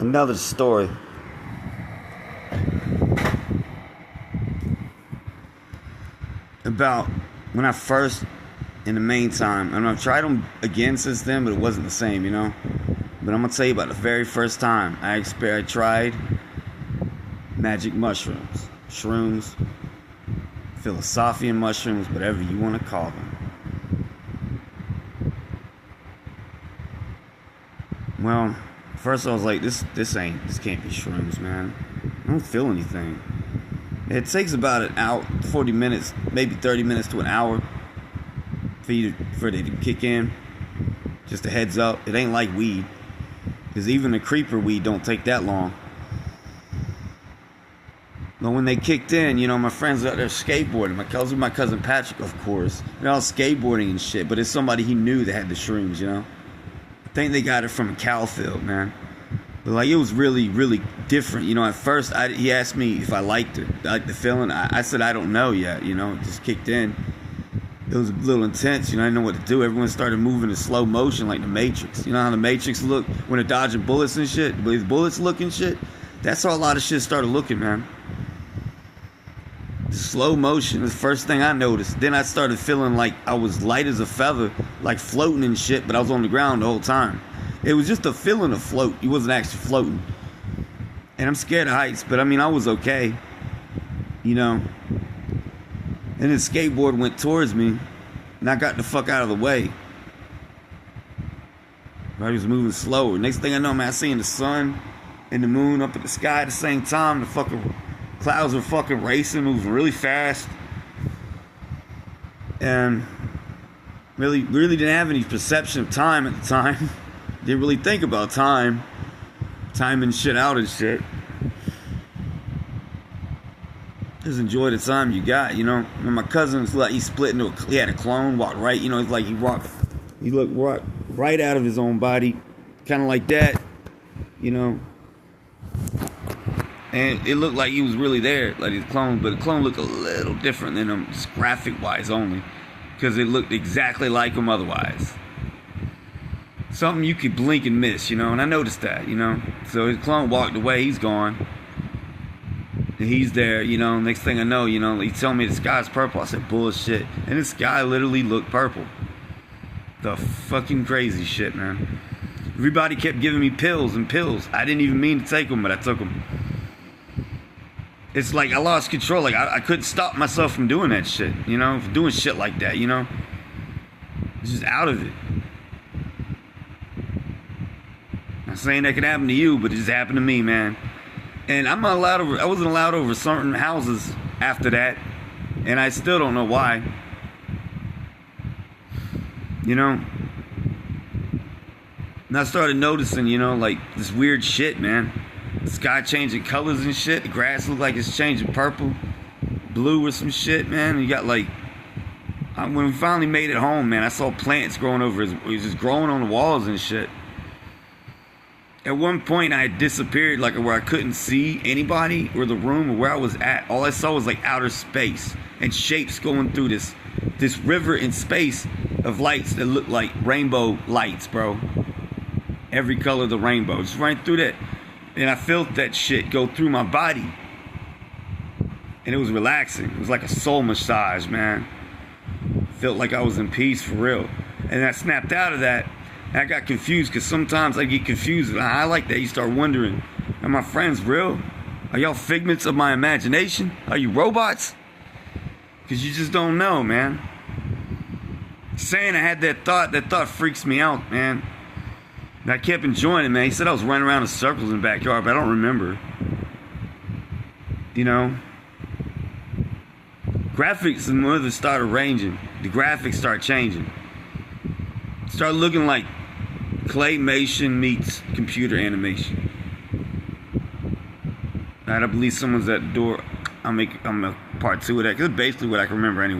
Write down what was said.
Another story about when I first, in the meantime, and I've tried them again since then, but it wasn't the same, you know. But I'm gonna tell you about the very first time I tried magic mushrooms, shrooms, philosophian mushrooms, whatever you want to call them. Well, first I was like, this can't be shrooms, man. I don't feel anything. It takes about an hour, 40 minutes, maybe 30 minutes to an hour for it to kick in. Just a heads up, it ain't like weed. Because even the creeper weed don't take that long. But when they kicked in, you know, my friends out there skateboarding. My cousin Patrick, of course. They're all skateboarding and shit, but it's somebody he knew that had the shrooms, you know. I think they got it from a cow field, man. But like, it was really, really different. You know, at first, he asked me if I liked it, like the feeling. I said, I don't know yet, you know. It just kicked in. It was a little intense, you know. I didn't know what to do. Everyone started moving in slow motion like the Matrix. You know how the Matrix look when they're dodging bullets and shit? The way the bullets look and shit? That's how a lot of shit started looking, man. Slow motion is the first thing I noticed. Then I started feeling like I was light as a feather, like floating and shit, but I was on the ground the whole time. It was just a feeling of float. You wasn't actually floating. And I'm scared of heights, but I mean, I was okay. You know. And his skateboard went towards me, and I got the fuck out of the way. I was moving slower. Next thing I know, man, I seen the sun and the moon up at the sky at the same time. The fucking clouds were fucking racing, moving really fast. And really didn't have any perception of time at the time. Didn't really think about time. Timing shit out and shit. Just enjoy the time you got, you know. And my cousin's like, he had a clone, walked right, you know, it's like he looked right out of his own body. Kind of like that, you know. And it looked like he was really there, like his clone, but the clone looked a little different than him, just graphic-wise only, because it looked exactly like him otherwise. Something you could blink and miss, you know, and I noticed that, you know. So his clone walked away, he's gone. And he's there, you know, next thing I know, you know, he told me the sky's purple. I said, bullshit. And the sky literally looked purple. The fucking crazy shit, man. Everybody kept giving me pills and pills. I didn't even mean to take them, but I took them. It's like I lost control. Like I couldn't stop myself from doing that shit, you know, from doing shit like that, you know. It's just out of it. I'm saying that could happen to you, but it just happened to me, man. And I wasn't allowed over certain houses after that, and I still don't know why. You know. And I started noticing, you know, like this weird shit, man. The sky changing colors and shit. The grass looked like it's changing purple, blue or some shit, man. And you got like, when we finally made it home, man, I saw plants growing over it was just growing on the walls and shit. At one point, I had disappeared, like where I couldn't see anybody or the room or where I was at. All I saw was like outer space and shapes going through this river in space of lights that looked like rainbow lights, bro. Every color of the rainbow, just right through that. And I felt that shit go through my body. And it was relaxing. It was like a soul massage, man. Felt like I was in peace for real. And I snapped out of that. And I got confused because sometimes I get confused. And I like that. You start wondering, are my friends real? Are y'all figments of my imagination? Are you robots? Because you just don't know, man. Saying I had that thought freaks me out, man. And I kept enjoying it, man. He said I was running around in circles in the backyard, but I don't remember. You know? Graphics and when they start arranging, the graphics start changing. Start looking like claymation meets computer animation. Alright, I believe someone's at the door. I'm a part 2 of that, because it's basically what I can remember anyway.